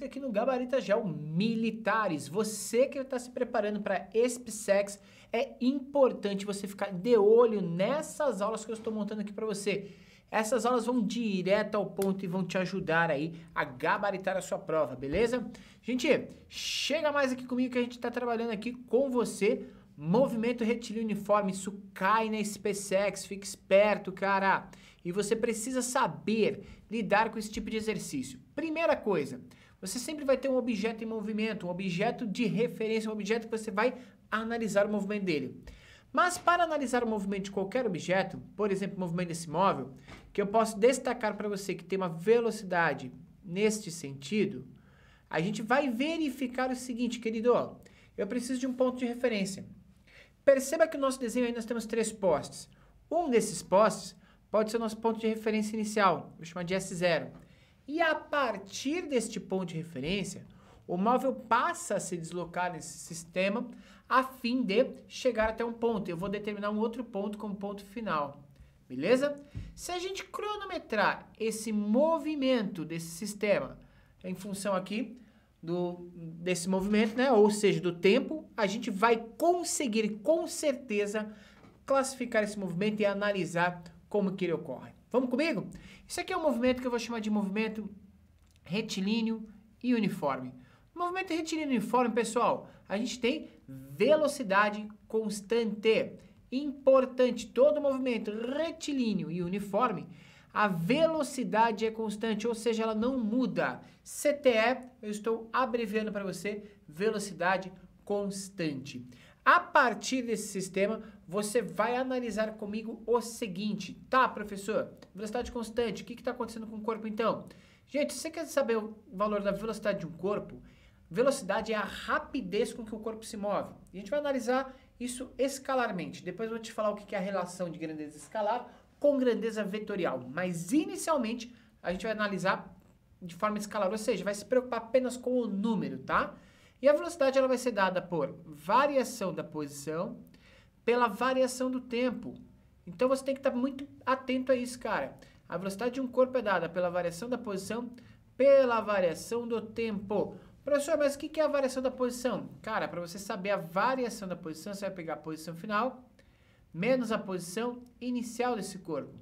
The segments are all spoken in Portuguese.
Aqui no Gabarita Gel Militares. Você que está se preparando para SpaceX, é importante você ficar de olho nessas aulas que eu estou montando aqui para você. Essas aulas vão direto ao ponto e vão te ajudar aí a gabaritar a sua prova, beleza? Gente, chega mais aqui comigo que a gente está trabalhando aqui com você. Movimento retilíneo uniforme, isso cai na SpaceX, fica esperto, cara. E você precisa saber lidar com esse tipo de exercício. Primeira coisa, você sempre vai ter um objeto em movimento, um objeto de referência, um objeto que você vai analisar o movimento dele. Mas para analisar o movimento de qualquer objeto, por exemplo, o movimento desse móvel, que eu posso destacar para você que tem uma velocidade neste sentido, a gente vai verificar o seguinte, querido, eu preciso de um ponto de referência. Perceba que no nosso desenho aí nós temos 3 postes. Um desses postes pode ser o nosso ponto de referência inicial, vou chamar de S0. E a partir deste ponto de referência, o móvel passa a se deslocar nesse sistema a fim de chegar até um ponto. Eu vou determinar um outro ponto como ponto final, beleza? Se a gente cronometrar esse movimento desse sistema em função aqui desse movimento, né? Ou seja, do tempo, a gente vai conseguir com certeza classificar esse movimento e analisar como que ele ocorre. Vamos comigo? Isso aqui é um movimento que eu vou chamar de movimento retilíneo e uniforme. No movimento retilíneo e uniforme, pessoal, a gente tem velocidade constante. Importante, todo movimento retilíneo e uniforme, a velocidade é constante, ou seja, ela não muda. CTE, eu estou abreviando para você, velocidade constante. A partir desse sistema, você vai analisar comigo o seguinte. Tá, professor, velocidade constante, o que está acontecendo com o corpo então? Gente, se você quer saber o valor da velocidade de um corpo, velocidade é a rapidez com que o corpo se move. E a gente vai analisar isso escalarmente. Depois eu vou te falar o que é a relação de grandeza escalar com grandeza vetorial. Mas inicialmente a gente vai analisar de forma escalar, ou seja, vai se preocupar apenas com o número, tá? E a velocidade ela vai ser dada por variação da posição pela variação do tempo. Então você tem que estar muito atento a isso, cara. A velocidade de um corpo é dada pela variação da posição pela variação do tempo. Professor, mas o que é a variação da posição? Cara, para você saber a variação da posição, você vai pegar a posição final menos a posição inicial desse corpo.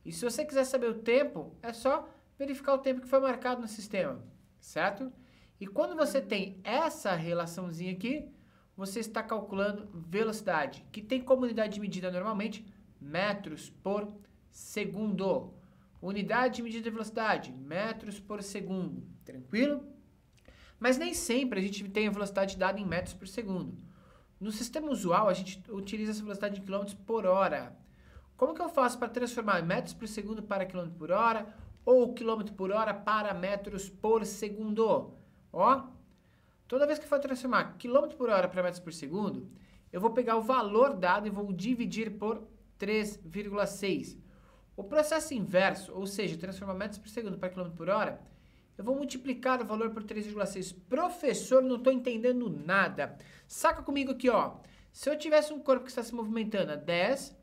E se você quiser saber o tempo, é só verificar o tempo que foi marcado no sistema, certo? E quando você tem essa relaçãozinha aqui, você está calculando velocidade, que tem como unidade de medida normalmente metros por segundo. Unidade de medida de velocidade, metros por segundo, tranquilo? Mas nem sempre a gente tem a velocidade dada em metros por segundo. No sistema usual, a gente utiliza essa velocidade em quilômetros por hora. Como que eu faço para transformar metros por segundo para quilômetro por hora ou quilômetro por hora para metros por segundo? Ó, toda vez que eu for transformar quilômetro por hora para metros por segundo, eu vou pegar o valor dado e vou dividir por 3,6. O processo inverso, ou seja, transformar metros por segundo para quilômetro por hora, eu vou multiplicar o valor por 3,6. Professor, não estou entendendo nada. Saca comigo aqui, ó. Se eu tivesse um corpo que está se movimentando a 10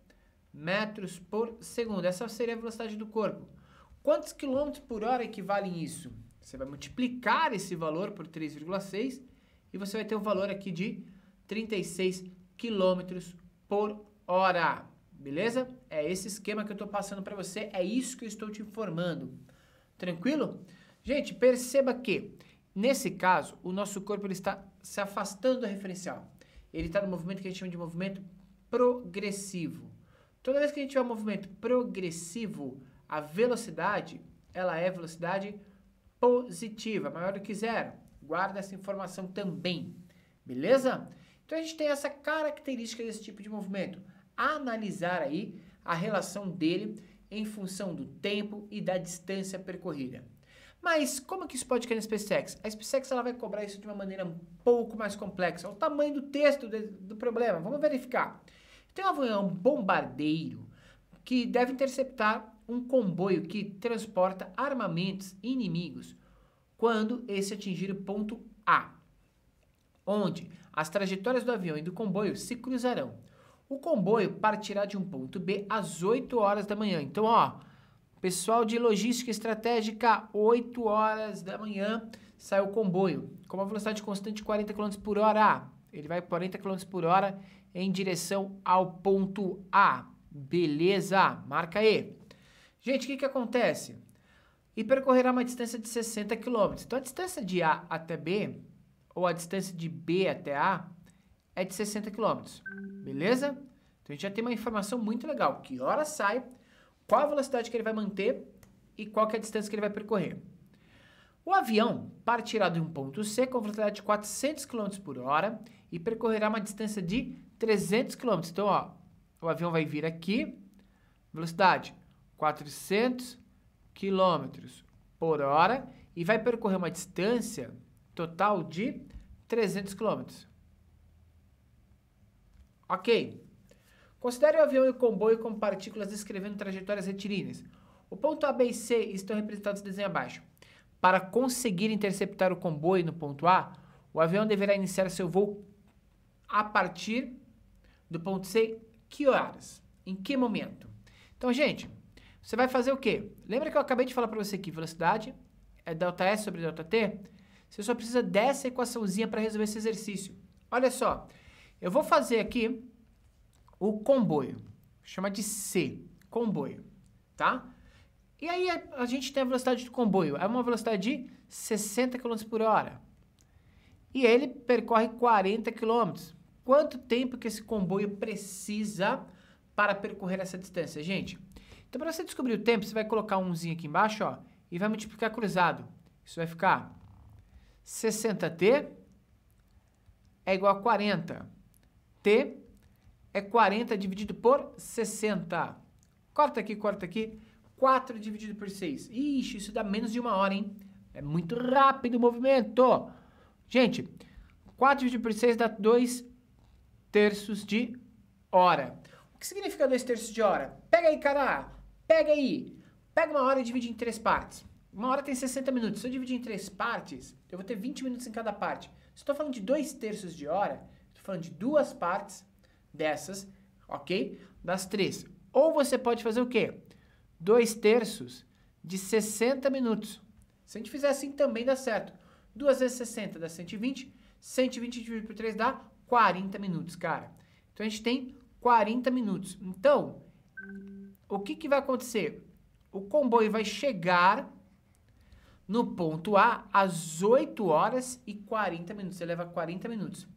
metros por segundo, essa seria a velocidade do corpo. Quantos quilômetros por hora equivalem isso? Você vai multiplicar esse valor por 3,6 e você vai ter o valor aqui de 36 quilômetros por hora. Beleza? É esse esquema que eu estou passando para você, é isso que eu estou te informando. Tranquilo? Gente, perceba que, nesse caso, o nosso corpo ele está se afastando do referencial. Ele está no movimento que a gente chama de movimento progressivo. Toda vez que a gente tiver um movimento progressivo, a velocidade, ela é velocidade positiva, maior do que zero. Guarda essa informação também, beleza? Então a gente tem essa característica desse tipo de movimento. Analisar aí a relação dele em função do tempo e da distância percorrida. Mas como que isso pode cair na SpaceX? A SpaceX ela vai cobrar isso de uma maneira um pouco mais complexa. O tamanho do texto do problema. Vamos verificar. Tem um avião bombardeiro que deve interceptar um comboio que transporta armamentos inimigos quando esse atingir o ponto A, onde as trajetórias do avião e do comboio se cruzarão. O comboio partirá de um ponto B às 8 horas da manhã. Então, pessoal de logística estratégica, 8 horas da manhã, sai o comboio com uma velocidade constante de 40 km por hora. Ele vai 40 km por hora em direção ao ponto A. Beleza, marca aí. Gente, o que acontece? E percorrerá uma distância de 60 km. Então, a distância de A até B, ou a distância de B até A, é de 60 km. Beleza? Então, a gente já tem uma informação muito legal. Que hora sai, qual a velocidade que ele vai manter e qual que é a distância que ele vai percorrer. O avião partirá de um ponto C com velocidade de 400 km por hora e percorrerá uma distância de 300 km. Então, ó, o avião vai vir aqui, velocidade 400 km por hora e vai percorrer uma distância total de 300 km. Ok. Considere o avião e o comboio como partículas descrevendo trajetórias retilíneas. O ponto A, B e C estão representados no desenho abaixo. Para conseguir interceptar o comboio no ponto A, o avião deverá iniciar seu voo a partir do ponto C. Que horas? Em que momento? Então, gente, você vai fazer o quê? Lembra que eu acabei de falar para você que velocidade é ΔS sobre ΔT? Você só precisa dessa equaçãozinha para resolver esse exercício. Olha só, eu vou fazer aqui o comboio, chama de C, comboio, tá? E aí a gente tem a velocidade do comboio, é uma velocidade de 60 km por hora. E ele percorre 40 km. Quanto tempo que esse comboio precisa para percorrer essa distância, gente? Então, para você descobrir o tempo, você vai colocar um umzinho aqui embaixo, ó, e vai multiplicar cruzado. Isso vai ficar 60t é igual a 40. T é 40 dividido por 60. Corta aqui, 4 dividido por 6. Ixi, isso dá menos de 1 hora, hein? É muito rápido o movimento. Gente, 4 dividido por 6 dá 2/3 de hora. O que significa 2/3 de hora? Pega aí, cara. Pega aí. Pega 1 hora e divide em 3 partes. 1 hora tem 60 minutos. Se eu dividir em 3 partes, eu vou ter 20 minutos em cada parte. Se eu estou falando de 2/3 de hora, estou falando de 2 partes dessas, ok? Das 3. Ou você pode fazer o quê? 2/3 de 60 minutos. Se a gente fizer assim também dá certo. 2 vezes 60 dá 120. 120 dividido por 3 dá 40 minutos, cara. Então a gente tem 40 minutos. Então, o que vai acontecer? O comboio vai chegar no ponto A às 8 horas e 40 minutos. Você leva 40 minutos.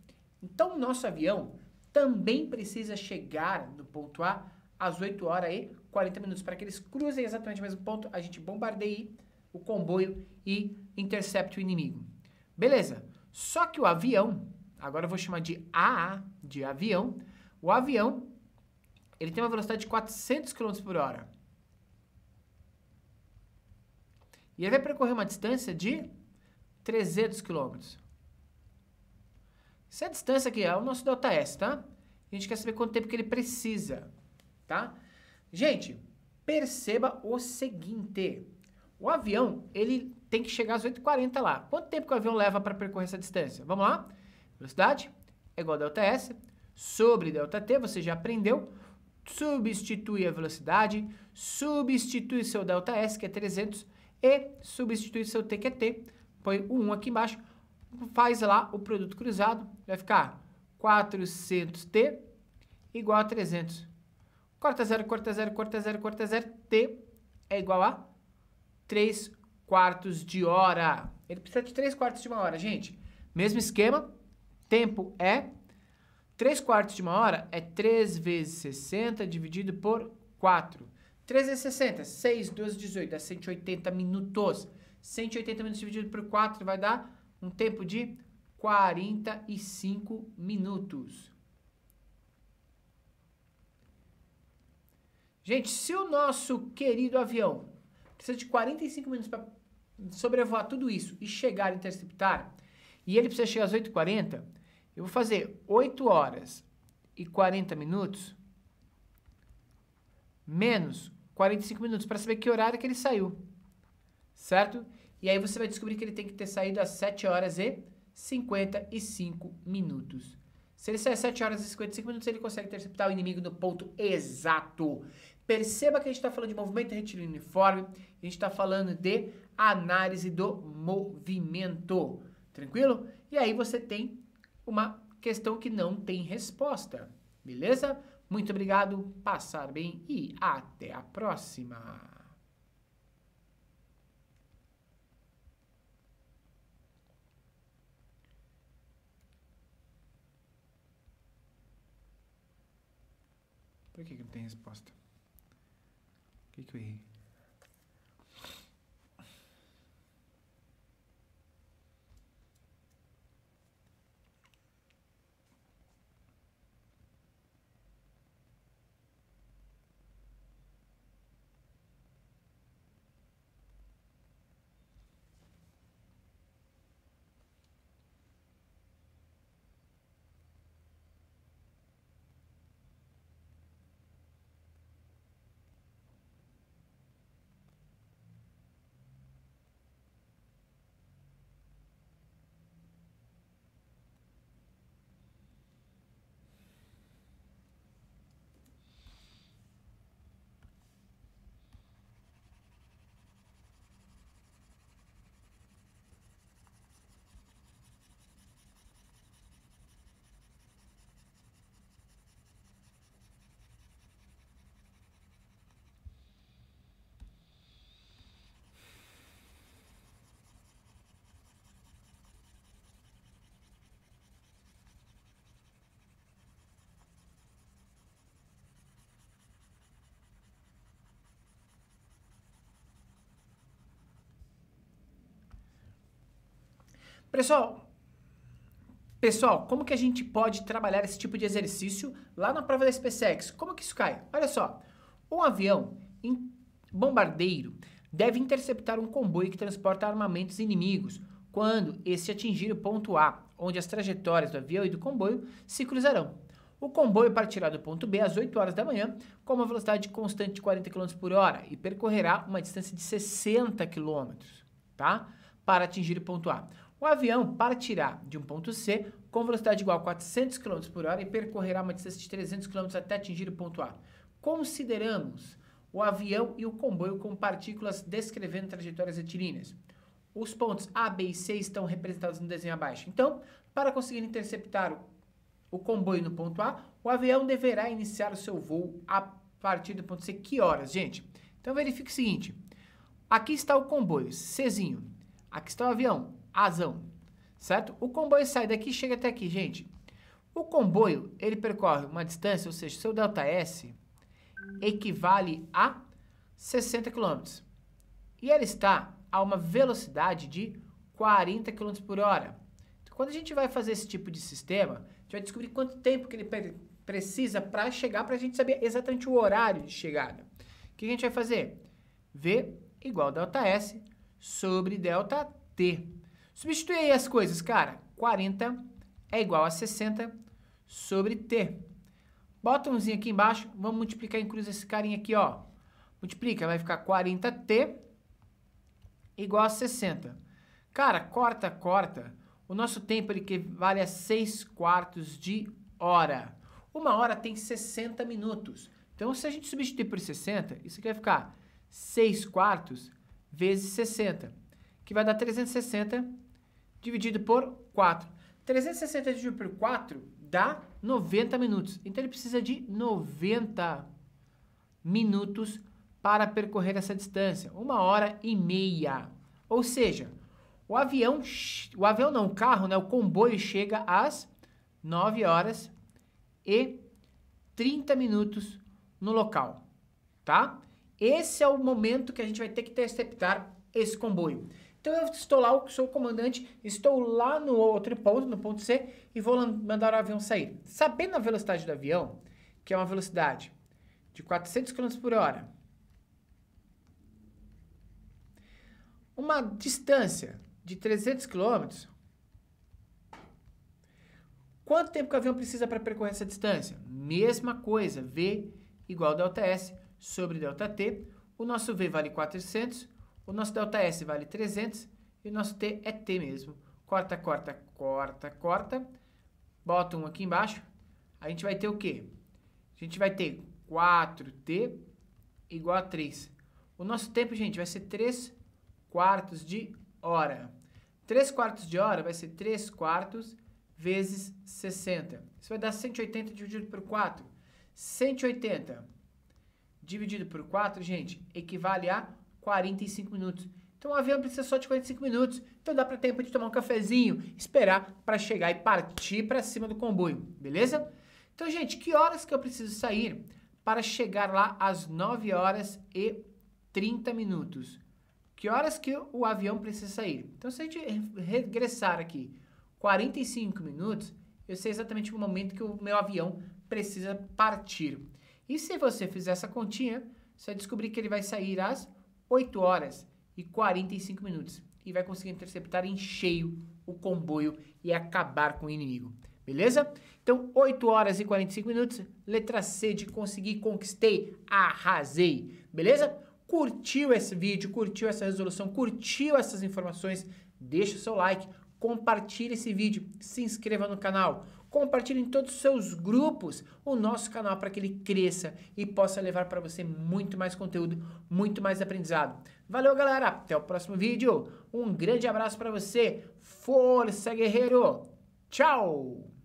Então, o nosso avião também precisa chegar no ponto A às 8 horas e 40 minutos. Para que eles cruzem exatamente o mesmo ponto, a gente bombardeie o comboio e intercepte o inimigo. Beleza. Só que o avião, agora eu vou chamar de AA, de avião, o avião, ele tem uma velocidade de 400 km por hora. E ele vai percorrer uma distância de 300 km. Essa é a distância aqui, é o nosso ΔS, tá? A gente quer saber quanto tempo que ele precisa, tá? Gente, perceba o seguinte. O avião, ele tem que chegar às 8h40 lá. Quanto tempo que o avião leva para percorrer essa distância? Vamos lá? Velocidade é igual a ΔS sobre ΔT, você já aprendeu. Substitui a velocidade, substitui seu ΔS, que é 300, e substitui seu T, que é T. Põe o 1 aqui embaixo, faz lá o produto cruzado, vai ficar 400T igual a 300. Corta 0, corta 0, corta 0, corta 0, T é igual a 3/4 de hora. Ele precisa de 3/4 de 1 hora, gente. Mesmo esquema, tempo é 3/4 de 1 hora é 3 vezes 60 dividido por 4. 3 vezes 60, 6, 12, 18, dá 180 minutos. 180 minutos dividido por 4 vai dar um tempo de 45 minutos. Gente, se o nosso querido avião precisa de 45 minutos para sobrevoar tudo isso e chegar a interceptar, e ele precisa chegar às 8h40, eu vou fazer 8 horas e 40 minutos menos 45 minutos para saber que horário que ele saiu, certo? E aí você vai descobrir que ele tem que ter saído às 7 horas e 55 minutos. Se ele sair às 7 horas e 55 minutos, ele consegue interceptar o inimigo no ponto exato. Perceba que a gente está falando de movimento retilíneo uniforme, a gente está falando de a análise do movimento. Tranquilo? E aí você tem uma questão que não tem resposta. Beleza? Muito obrigado, passar bem e até a próxima. Por que não tem resposta? O que eu errei? Pessoal, como que a gente pode trabalhar esse tipo de exercício lá na prova da SpaceX? Como que isso cai? Olha só, um avião bombardeiro deve interceptar um comboio que transporta armamentos inimigos quando esse atingir o ponto A, onde as trajetórias do avião e do comboio se cruzarão. O comboio partirá do ponto B às 8 horas da manhã com uma velocidade constante de 40 km por hora e percorrerá uma distância de 60 km, tá? Para atingir o ponto A. O avião partirá de um ponto C com velocidade igual a 400 km por hora e percorrerá uma distância de 300 km até atingir o ponto A. Consideramos o avião e o comboio como partículas descrevendo trajetórias retilíneas. Os pontos A, B e C estão representados no desenho abaixo. Então, para conseguir interceptar o comboio no ponto A, o avião deverá iniciar o seu voo a partir do ponto C. Que horas, gente? Então, verifique o seguinte. Aqui está o comboio, Czinho. Aqui está o avião, Azão, certo? O comboio sai daqui e chega até aqui, gente. O comboio, ele percorre uma distância, ou seja, seu ΔS equivale a 60 km. E ele está a uma velocidade de 40 km por hora. Então, quando a gente vai fazer esse tipo de sistema, a gente vai descobrir quanto tempo que ele precisa para chegar, para a gente saber exatamente o horário de chegada. O que a gente vai fazer? V igual a ΔS sobre ΔT. Substitui aí as coisas, cara. 40 é igual a 60 sobre T. Bota umzinho aqui embaixo, vamos multiplicar em cruz esse carinha aqui, ó. Multiplica, vai ficar 40T igual a 60. Cara, corta. O nosso tempo ele equivale a 6 quartos de hora. Uma hora tem 60 minutos. Então, se a gente substituir por 60, isso aqui vai ficar 6 quartos vezes 60, que vai dar 360 dividido por 4. 360 dividido por 4 dá 90 minutos. Então, ele precisa de 90 minutos para percorrer essa distância. 1h30. Ou seja, o carro, né, o comboio chega às 9h30 no local, tá? Esse é o momento que a gente vai ter que interceptar esse comboio. Então eu estou lá, sou o comandante, estou lá no outro ponto, no ponto C, e vou mandar o avião sair. Sabendo a velocidade do avião, que é uma velocidade de 400 km por hora, uma distância de 300 km, quanto tempo que o avião precisa para percorrer essa distância? Mesma coisa, V igual a ΔS sobre ΔT, o nosso V vale 400, o nosso ΔS vale 300 e o nosso T é T mesmo. Corta, bota um aqui embaixo, a gente vai ter o quê? A gente vai ter 4T igual a 3. O nosso tempo, gente, vai ser 3 quartos de hora. 3 quartos de hora vai ser 3 quartos vezes 60. Isso vai dar 180 dividido por 4. 180 dividido por 4, gente, equivale a 45 minutos. Então o avião precisa só de 45 minutos. Então dá para tempo de tomar um cafezinho, esperar para chegar e partir para cima do comboio, beleza? Então, gente, que horas que eu preciso sair para chegar lá às 9 horas e 30 minutos? Que horas que o avião precisa sair? Então, se a gente regressar aqui 45 minutos, eu sei exatamente o momento que o meu avião precisa partir. E se você fizer essa continha, você vai descobrir que ele vai sair às 8 horas e 45 minutos. E vai conseguir interceptar em cheio o comboio e acabar com o inimigo. Beleza? Então, 8 horas e 45 minutos. Letra C de conseguir, conquistei, arrasei. Beleza? Curtiu esse vídeo, curtiu essa resolução, curtiu essas informações? Deixa o seu like, compartilhe esse vídeo, se inscreva no canal. Compartilhe em todos os seus grupos o nosso canal para que ele cresça e possa levar para você muito mais conteúdo, muito mais aprendizado. Valeu, galera. Até o próximo vídeo. Um grande abraço para você. Força, guerreiro. Tchau.